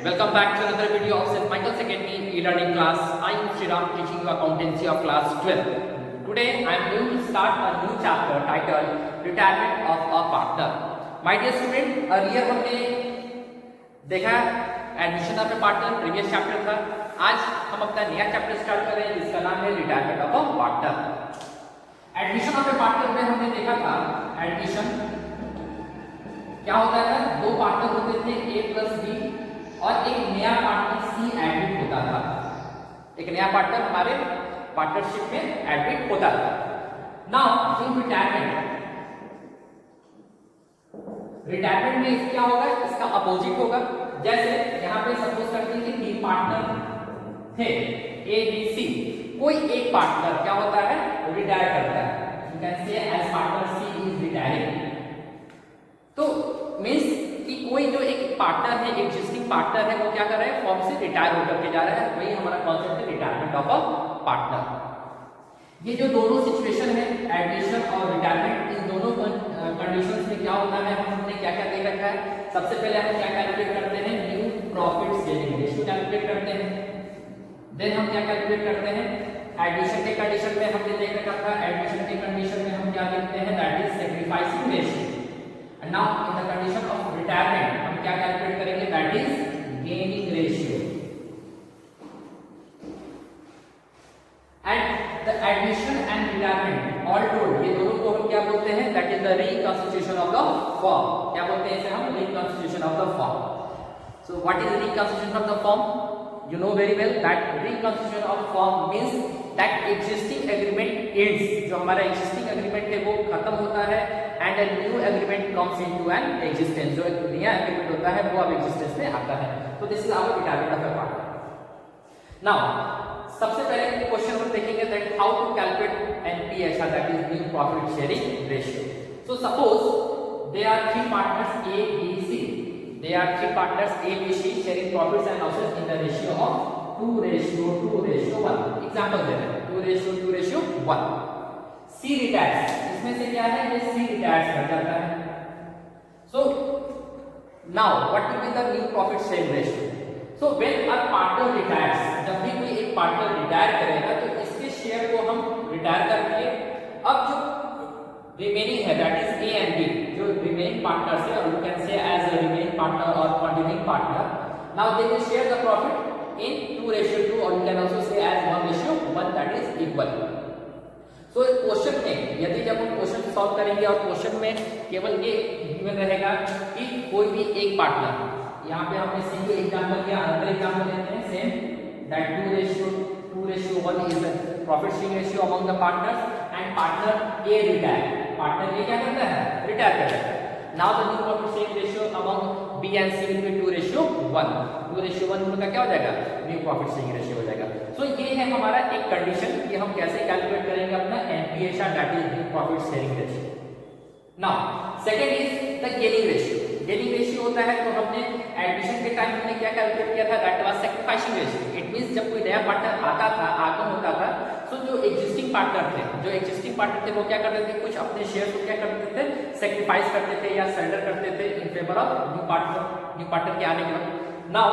Welcome back to another video of St. Michael's Academy e-learning class. I am Sriram teaching you accountancy of class 12. Today I am going to start a new chapter titled Retirement of a Partner. My dear student, earlier हमने देखा admission of A partner, previous chapter था. आज हम अपना नया chapter start कर रहे हैं जिसका नाम है retirement of a partner. Admission of A partner में हमने देखा था एडमिशन क्या होता है. दो पार्टनर होते थे ए प्लस बी और एक नया पार्टनर सी एडमिट होता था. एक नया पार्टनर हमारे पार्टनरशिप में एडमिट होता था. नाउ इन रिटायरमेंट में क्या होगा, इसका अपोजिट होगा. जैसे यहाँ पे सपोज करते हैं कि तीन पार्टनर थे ए बी सी. कोई एक पार्टनर क्या होता है, रिटायर करता है. You can say as partner C is retiring. तो मींस कि कोई जो एक पार्टनर है, एग्जिस्टिंग पार्टनर है, वो क्या कर रहा है, फॉर्म से रिटायर होकर के जा रहा है. वही हमारा कॉन्सेप्ट है रिटायरमेंट ऑफ अ पार्टनर. ये जो दोनों सिचुएशन है, एडमिशन और रिटायरमेंट, इन दोनों कंडीशंस में क्या होता है, हमने क्या क्या दे रखा है. सबसे पहले हम क्या कैलकुलेट करते हैं, new profit sharing ratio calculate करते हैं. देन हम क्या कैलकुलेट करते हैं, एडमिशन के कंडीशन में हमने देख रखा था. एडमिशन के कंडीशन में हम क्या देखते हैं, that is sacrificing ratio. And now in the condition of retirement हम क्या कैलकुलेट करेंगे, that is gaining ratio. And the admission and retirement all told, ये दोनों को हम क्या बोलते हैं, that is the reconstitution of the firm. क्या बोलते हैं इसे हम, reconstitution of the firm. So what is the reconstitution of the firm? You know very well that reconstitution of firm means that existing agreement ends. जो हमारा existing agreement है वो खत्म होता है and a new agreement comes into an existence. जो एक नया agreement होता है वो अब existence में आता है. तो this is our retirement of a partner. Now सबसे पहले क्वेश्चन हम देखेंगे that how to calculate NPSR, that is new profit sharing ratio. So suppose there are three partners A, B, C. There are three partners A, B, C sharing profits and losses in the ratio of 2:1. Example दे रहे हैं 2:1. C retires, इसमें से क्या है, ये C retires कर जाता है. So now what will be the new profit sharing ratio? So when a partner retires, जब भी कोई एक पार्टनर रिटायर करेगा तो इसके शेयर को हम रिटायर करके अब जो रिमेनिंग है that is A and B, जो रिमेनिंग पार्टनर्स है, और you can say as a remaining partner और continuing partner. Now they will share the profit in 2:2 और you can also say as 1:1, that is equal. So question में यदि जब हम question solve करेंगे और क्वेश्चन में केवल ये गिवन रहेगा कि कोई भी एक पार्टनर, यहाँ पे हमने सी को एग्जांपल लिया, अदर एग्जांपल लेते हैं same, that 2:1 is the profit sharing ratio among the partners and partner A retire. Partner A क्या करता है, रिटायर करता है. Now the new profit sharing ratio among B and C will be 2:1. 2:1 उनका क्या हो जाएगा, न्यू प्रॉफिट शेयरिंग रेशियो हो जाएगा. सो ये है हमारा एक कंडीशन कि हम कैसे कैलकुलेट करेंगे अपना एनपीएसआर, that is new profit sharing ratio. Now second is the gaining ratio. Gaining ratio होता है तो हमने एडमिशन के टाइम हमने क्या कैलकुलेट किया था, that was sacrificing ratio. It means जब कोई नया पार्टनर आता था, आगमन होता था, सो जो एग्जिस्टिंग पार्टनर थे वो क्या करते थे, कुछ अपने शेयर को क्या करते थे, सैक्रिफाइस करते थे या सरेंडर करते थे in favour of new partner के आने के बाद. Now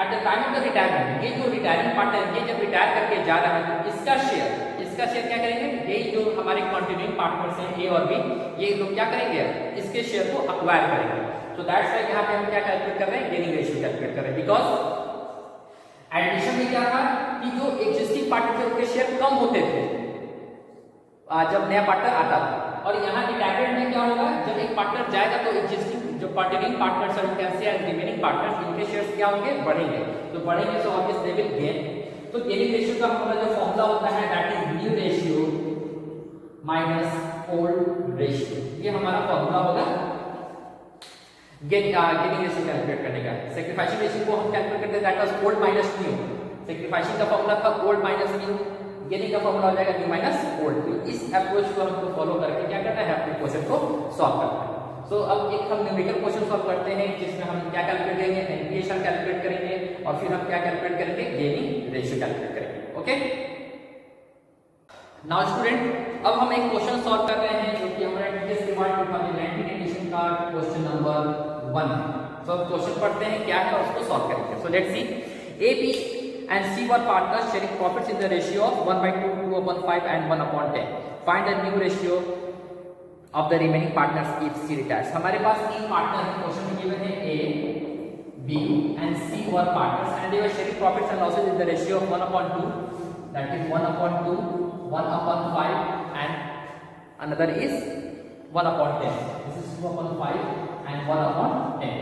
at the time of the retirement, ये जो रिटायरिंग पार्टनर ये जब रिटायर करके जा रहा है तो इसका शेयर क्या करेंगे, ये जो हमारे कंटिन्यूइंग पार्टनर्स हैं ए और बी, ये लोग क्या करेंगे, इसके शेयर को अक्वायर करेंगे. सो दैट्स व्हाई यहाँ पे हम क्या कैलकुलेट कर रहे हैं, गेनिंग रेशियो कैलकुलेट कर रहे हैं. बिकॉज एडमिशन में क्या था कि जो एग्जिस्टिंग पार्टनर थे उनके शेयर कम होते थे जब नया पार्टनर आता था, और यहाँ रिटायरमेंट में क्या होगा, जब एक पार्टनर जाएगा तो एग्जिस्टिंग जो कंटिन्यूइंग पार्टनर्स और कैसे एंड रिमेनिंग पार्टनर्स, इनके शेयर्स क्या होंगे, बढ़ेंगे. तो बढ़ेंगे so obvious they will gain. तो गेनिंग रेशियो का हमारा जो फॉर्मूला होता है that is new ratio minus old ratio. ये हमारा फॉर्मूला होगा गेनिंग रेशियो कैलकुलेट करने का. सैक्रिफाइसिंग रेशियो को हम कैलकुलेट करते हैं that was old minus new. Sacrificing का फॉर्मूला था ओल्ड माइनस न्यू, गेनिंग का फॉर्मूला हो जाएगा न्यू माइनस ओल्ड. तो इस अप्रोच को हमको फॉलो करके क्या करना है, अपने क्वेश्चन को सॉल्व करना है. सो अब एक हम न्यूमेरिकल क्वेश्चन सॉल्व करते हैं जिसमें हम क्या कैलकुलेट करेंगे, एनपीएसआर कैलकुलेट करेंगे और फिर हम क्या कैलकुलेट करेंगे, गेनिंग रेशियो कैलकुलेट करेंगे. ओके. नाउ स्टूडेंट, अब हम एक क्वेश्चन सॉल्व कर रहे हैं जो कि हमारा टीचर्स रिवार्ड 2019 एडिशन का क्वेश्चन नंबर 1 है. तो अब क्वेश्चन पढ़ते हैं क्या है और उसको सॉल्व करेंगे. So let's see. A, B and C were partners sharing profits in the ratio of 1/2, 2/5 and 1/10. Find the new ratio of the remaining partners if C retires. हमारे पास तीन पार्टनर हैं. क्वेश्चन में गिवन है A, B and C were partners and they were sharing profits and losses in the ratio of 1/2, that is 1/2, 1/5 and another is 1/10. This is 2/5 and 1/10.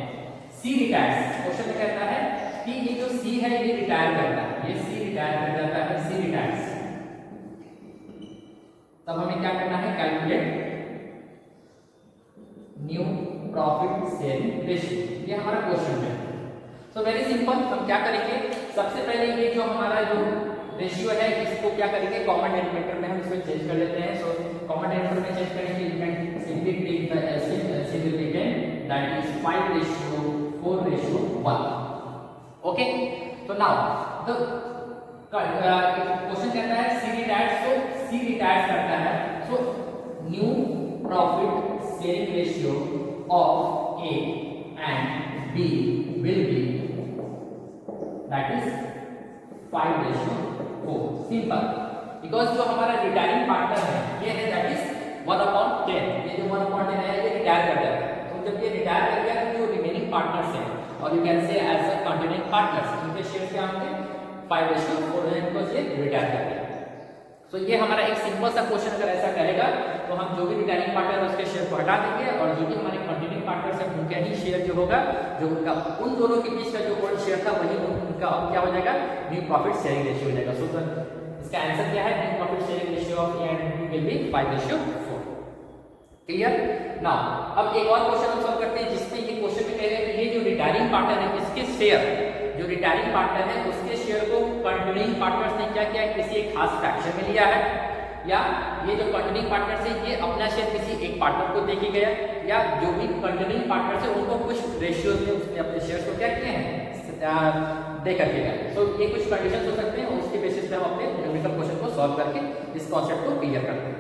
C retires. Question में कहता है कि ये जो C है ये रिटायर करता है, ये C रिटायर कर जाता है, C रिटायर्स. तब हमें क्या करना है, calculate new profit sharing ratio. ये हमारा क्वेश्चन है. So very simple. हम क्या करेंगे, सबसे पहले ये जो हमारा जो रेशियो है इसको क्या करेंगे, कॉमन डिनोमिनेटर में हम इसको चेंज कर लेते हैं. सो कॉमन डिनोमिनेटर में चेंज करेंगे, you can simply take the LCM retain, that is 5:4:1. Okay. तो नाउ द क्वेश्चन कहता है C रिटायर्स. तो C रिटायर्स करता है. So new profit sharing ratio of A and B will be, that is 5:4. Simple. Because जो हमारा retiring partner है ये है, दैट इज 1/10. ये जो 1/10 है ये रिटायर कर जाता है. तो जब ये रिटायर कर गया तो जो रिमेनिंग पार्टनर्स हैं, और you can say as a continuing partners, उनके शेयर क्या होंगे, 5:4 बिकॉज ये रिटायर कर गया. सो ये हमारा एक सिंपल सा क्वेश्चन अगर ऐसा करेगा तो हम जो भी रिटायरिंग पार्टनर है उसके शेयर को हटा देंगे और जो भी हमारे कंटिन्यूइंग पार्टनर्स हैं उनका ही शेयर जो होगा, जो उनका उन दोनों के बीच का जो ओल्ड शेयर था वही उनका क्या हो जाएगा, न्यू प्रॉफिट शेयरिंग रेशियो हो जाएगा. सो इसका आंसर क्या है, new profit sharing ratio of A and B will B 5:4. Clear. Now अब एक और क्वेश्चन हम सॉल्व करते हैं जिसमें ये क्वेश्चन में कह रहे हैं कि ये जो रिटायरिंग पार्टनर है इसके शेयर, जो रिटायरिंग पार्टनर है उसके शेयर को कंटिन्यूइंग पार्टनर्स ने क्या किया, किसी एक खास फ्रैक्शन में लिया है, या ये जो कंटिन्यूइंग पार्टनर्स है ये अपना शेयर किसी एक पार्टनर को देके गया, या जो भी कंटिन्यूइंग पार्टनर्स है उनको कुछ रेशियोज में उसने अपने शेयर्स को क्या किए हैं, दे करके गए. सो ये कुछ कंडीशंस हो सकते हैं, उसके बेसिस पे हम अपने न्यूमेरिकल क्वेश्चन को सॉल्व करके इस कॉन्सेप्ट को क्लियर करते हैं.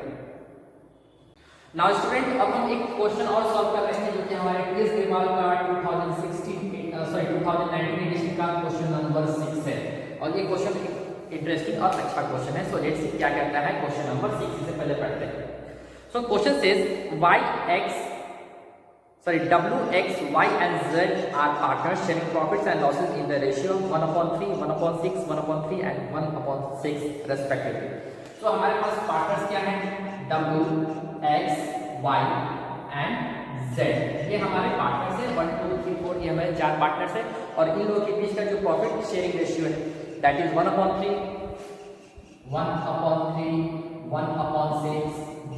नाउ स्टूडेंट अब हम एक क्वेश्चन और सॉल्व कर रहे हैं जो कि हमारे टीएस ग्रेवाल का 2019 एडिशन का क्वेश्चन नंबर 6 है. और ये क्वेश्चन इंटरेस्टिंग और अच्छा क्वेश्चन है. सो लेट्स सी क्या कहता है क्वेश्चन नंबर 6. से पहले पढ़ते हैं. So question says W, X, Y and Z are partners sharing profits and losses in the ratio 1/3, 1/6, 1/3 and 1/6 respectively. So हमारे पास पार्टनर्स क्या हैं, W, X, Y and Z. ये हमारे पार्टनर्स हैं. 1, 2, 3, 4 ये हमारे 4 पार्टनर्स हैं और इन लोगों के बीच का जो प्रॉफिट शेयरिंग रेशियो है that is 1/3, 1/3, 1/6,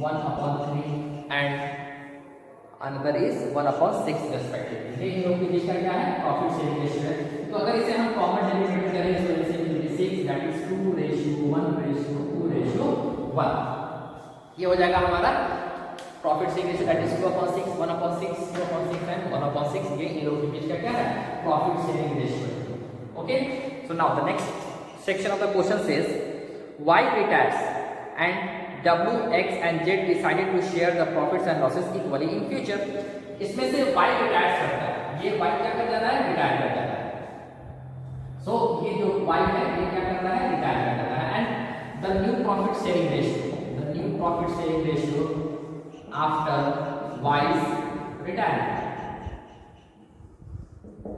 1/3 and another is 1/6 respectively. ये इन लोगों के बीच का क्या है, प्रॉफिट शेयरिंग रेशियो है. तो अगर इसे हम कॉमन डिनोमिनेटर करें तो जैसे 6 दैट इज 2:1:1. ये हो जाएगा हमारा profit sharing ratio that is 2/6, 1/6, 2/6 and 1/6. ये इन लोगों के बीच का क्या है, profit sharing ratio. Okay. So now the next section of the question says Y retires and W, X and Z decided to share the profits and losses equally in future. इसमें से Y retires करता है, ये Y क्या कर जाता है, retire कर जाता है. So ये जो Y है ये क्या करता है, रिटायर कर जाता है. And the new profit sharing ratio after Y's retirement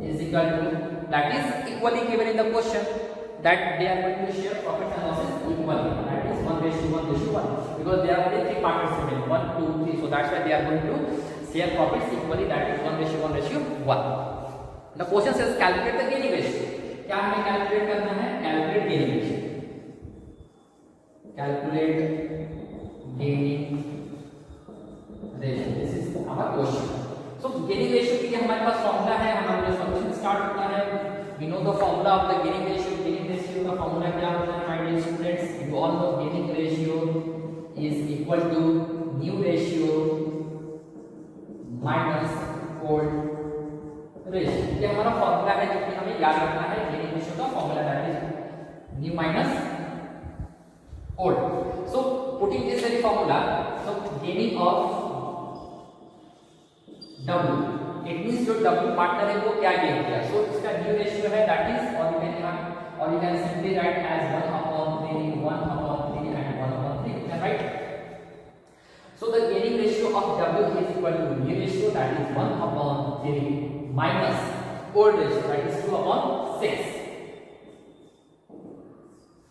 is equal to, that is equally given in the question, that they are going to share profits and losses equally, that is 1:1:1 because there are only 3 partners remaining, 1, 2, 3. So that's why they are going to share profits equally, that is 1:1:1. The question says calculate the gaining ratio. क्या हमें calculate करना है, calculate gaining ratio. Calculate gaining ratio. This is our question. So gaining ratio के लिए हमारे पास formula है, हमारा जो सॉल्यूशन स्टार्ट होता है, we know the formula of the gaining ratio. Gaining ratio का फॉर्मूला क्या होता है my dear students, you all know gaining ratio is equal to new ratio minus old ratio. ये हमारा फॉर्मूला है जो कि हमें याद रखना है. gaining ratio का formula that is new minus old. So putting this very formula, so gaining of W it means जो W पार्टनर है वो क्या गेन किया, सो इसका न्यू रेशियो है दैट इज, और you can simply write as 1/3 1/3 and 1/3, right. So the gaining ratio of W is equal to new ratio, that is 1/3 minus old ratio, that is 2/6.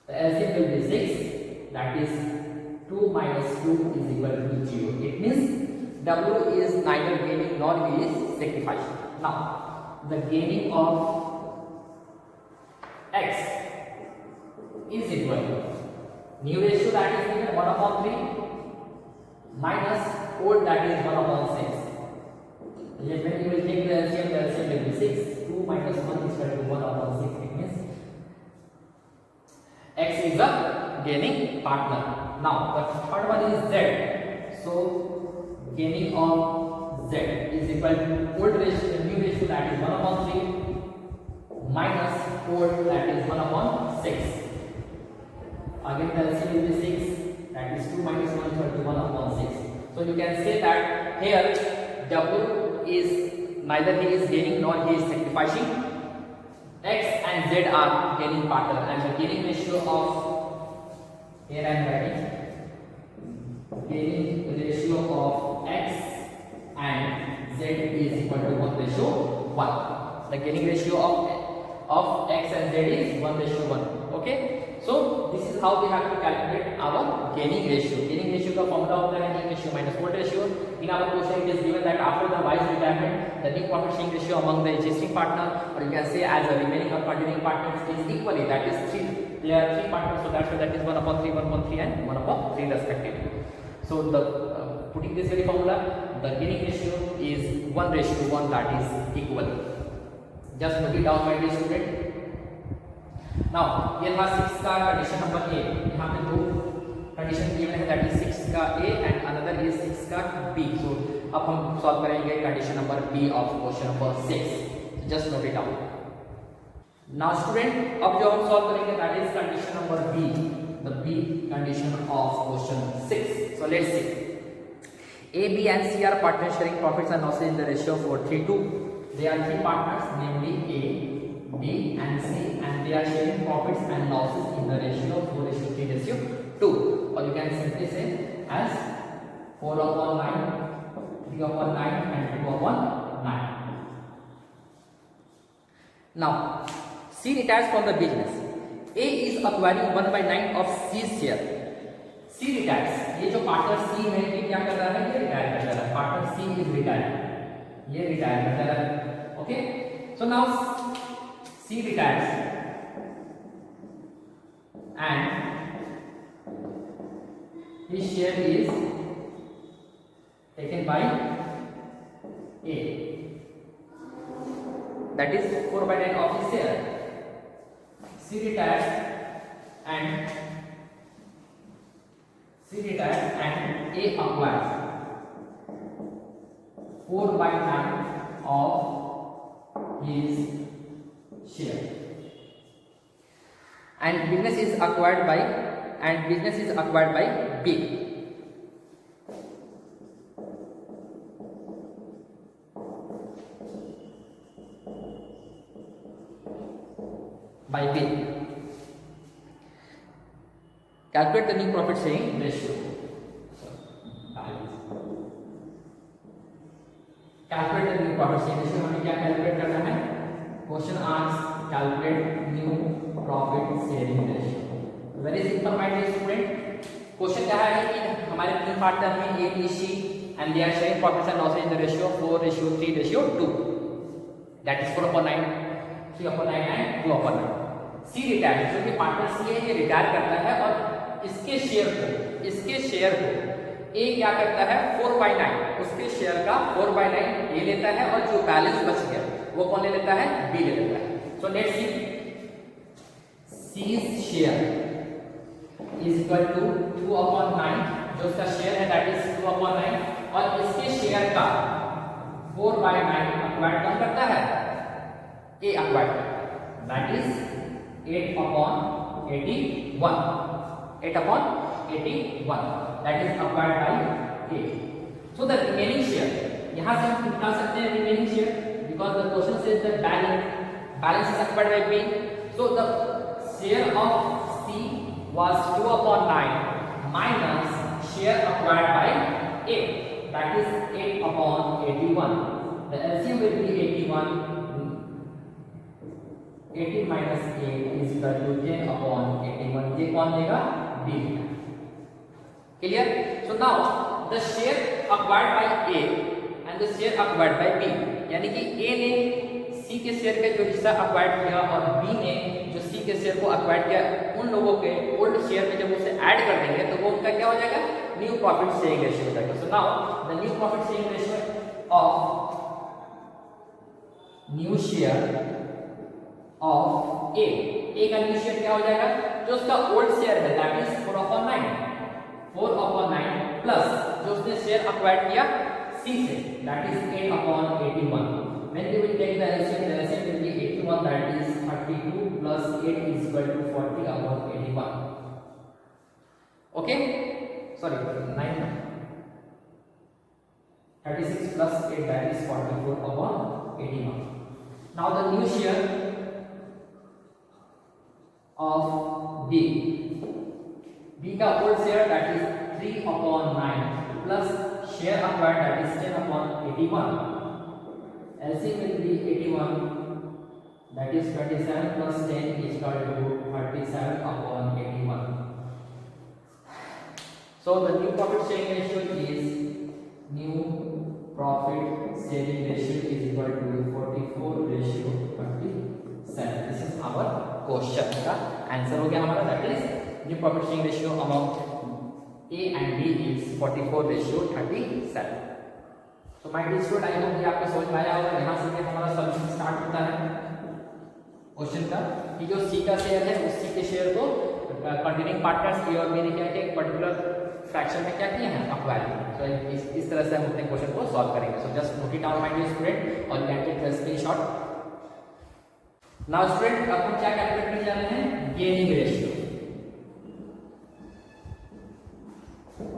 The LCM will be 6, that is 2 minus 2 is equal to 0. It means W is neither gaining nor he is sacrificing. Now the gaining of X is equal to new ratio, that is given 1/3 minus old, that is 1/6. When you will take the LCM will be 6. 2 minus 1 is equal to 1/6. It means X is a gaining partner. Now the third one is Z. So gaining of Z is equal to old ratio, new ratio, that is 1/3 minus old, that is 1/6. Again the LCM will be 6, that is 2 minus 1 is equal to 1/6. So you can say that here W is neither he is gaining nor he is sacrificing. X and Z are gaining partner, and the gaining ratio of, here I am writing gaining ratio of X and Z is equal to 1/1. The gaining ratio of X and Z is 1/1. Okay, so this is how we have to calculate our gaining ratio. Gaining ratio का formula होता है new ratio minus old ratio. In our question it is given that after the wise retirement the new profit sharing ratio among the existing partner, or you can say as the remaining or continuing partners is equally, that is 3. There are 3 partners, so that's why that is 1/3 1/3 and 1/3 respectively. So the putting this very formula, the gaining ratio is 1/1, that is equal. Just note it down my dear student. Now ये था 6 का condition number A. यहाँ पे दो condition given है, that is 6 का A and another is 6 का B. सो अब हम सॉल्व करेंगे condition number B of question number 6. Just note it down. Now student अब जो हम सॉल्व करेंगे that is condition number B, the B condition of question 6. So let's see. A, B and C are partners sharing profits and losses in the ratio of 4:3:2. They are 3 partners, namely A, B and C, and they are sharing profits and losses in the ratio of 4:3:2, or you can simply say as 4/9, 3/9 and 2/9. Now C retires from the business. A is acquiring 1/9 of C's share. C retires. ये जो partner C है ये क्या कर रहा है, ये retire कर रहा है. पार्टनर C is retired, ये रिटायर कर रहा है. Okay, so now C retires and his share is taken by A, that is 4/9 of his share. C retires and A acquires 4/9 of his share, and business is acquired by B. By B. Calculate the new profit sharing ratio. Calculate the new profit sharing ratio. हमें क्या calculate करना है? Question asks calculate new profit sharing ratio. Very simple my dear student. Question क्या है कि हमारे 3 partner हैं A, B, C and they are sharing profits and losses in the ratio of 4:3:2. That is 4/9, 3/9 and 2/9. C retire, जो कि partner C है ये retire करता है और इसके शेयर को A क्या करता है 4/9, उसके शेयर का 4/9 A लेता है और जो बैलेंस बच गया वो कौन ले लेता है, B ले लेता है. So let's see. C's share is equal to 2/9, जो उसका शेयर है दैट इज 2/9, और इसके शेयर का 4/9 अक्वायर्ड कौन करता है, A अक्वायर्ड करता है, that is 8/81. 8/81 that is acquired by A. So the remaining share यहाँ से हम निकाल सकते हैं remaining share because the question says that balance is acquired by B, so the share of C was 2/9 minus share acquired by A, that is 8/81. The LCM will be 81. 80 minus 8 is equal to 10/81. ये कौन देगा? B देगा. Clear? So now the share acquired by A and the share acquired by B, यानी कि A ने C के share का जो हिस्सा अक्वायर्ड किया और B ने जो C के शेयर को अक्वायर्ड किया, उन लोगों के ओल्ड शेयर में जब उसे ऐड कर देंगे तो वो उनका क्या हो जाएगा? न्यू प्रॉफिट शेयरिंग रेशियो हो जाएगा. So now the new profit sharing ratio of new share of A का न्यू शेयर क्या हो जाएगा? जो उसका ओल्ड शेयर है दैट इज 4/9 प्लस जो उसने शेयर अक्वायर्ड किया C से that is 8/81. When we will take the LCM will be 81, that is 32 plus 8 is equal to 40/81. Okay? Sorry, 9. 36 plus 8, that is 44/81. Now the new share of B. B का old share that is 3/9 plus share acquired that is 10/81. LCM will be 81, that is 27 plus 10 is equal to 37/81. So the new profit sharing ratio is equal to 44:37. This is our question का answer हो गया हमारा. that is new profit sharing ratio among A and B is 44:37. तो my dear student, I hope ये आपको समझ में आया होगा. यहाँ से हमारा सॉल्यूशन स्टार्ट होता है क्वेश्चन का कि जो सी का शेयर है उस सी के शेयर को कंटिन्यूइंग पार्टनर्स ए और बी ने क्या किया, एक पर्टिकुलर फ्रैक्शन में क्या किया है, अक्वायर किया. तो इस तरह से हम अपने क्वेश्चन को सॉल्व करेंगे. So just note it down my dear student और you can take the screenshot. Now student, अब हम क्या कैलकुलेट करने जा रहे हैं? Gaining ratio.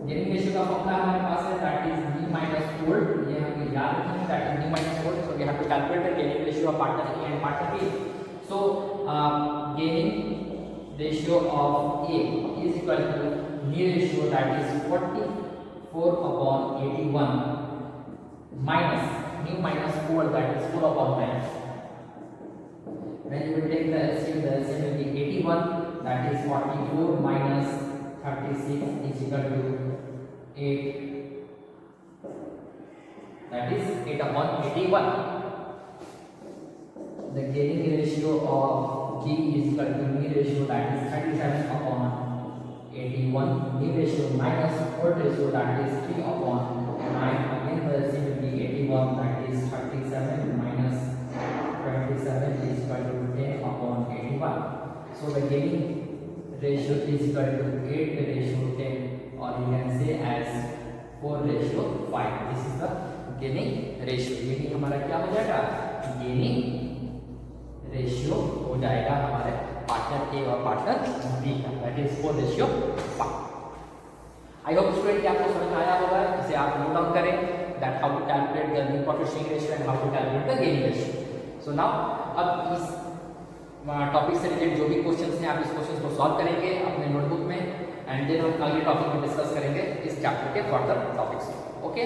गेनिंग रेशियो का फॉर्मूला हमारे पास है that is new minus old. ये हमें याद रखना है that is new minus old. So we have to calculate the gaining ratio of partner A and partner B. So gaining ratio of A is equal to new ratio that is 44/81 minus new minus old that is 4/9. When you will take the LCM will be 81, that is 44 minus 36 is equal to 8, that is 8/81. The gaining ratio of G is equal to new ratio that is 37/81. New ratio minus old ratio that is 3/9. Again the LCM will be 81, that is 37 minus 27 is equal to 10/81. So the gaining ratio is equal to 8/10, or you can say as 4/5. This is the gaining ratio. ये हमारा क्या हो जाएगा? gaining ratio हो जाएगा हमारे partner A और partner B का, that is 4/5. I hope student कि आपको समझ में आया होगा. इसे आप नोट डाउन करें that how to calculate the new profit sharing ratio and how to calculate the gaining ratio. So now अब इस टॉपिक से रिलेटेड जो भी क्वेश्चंस हैं आप इस क्वेश्चंस को सॉल्व करेंगे अपने नोटबुक में, एंड देन हम अगले टॉपिक में डिस्कस करेंगे इस चैप्टर के फर्दर टॉपिक्स. ओके.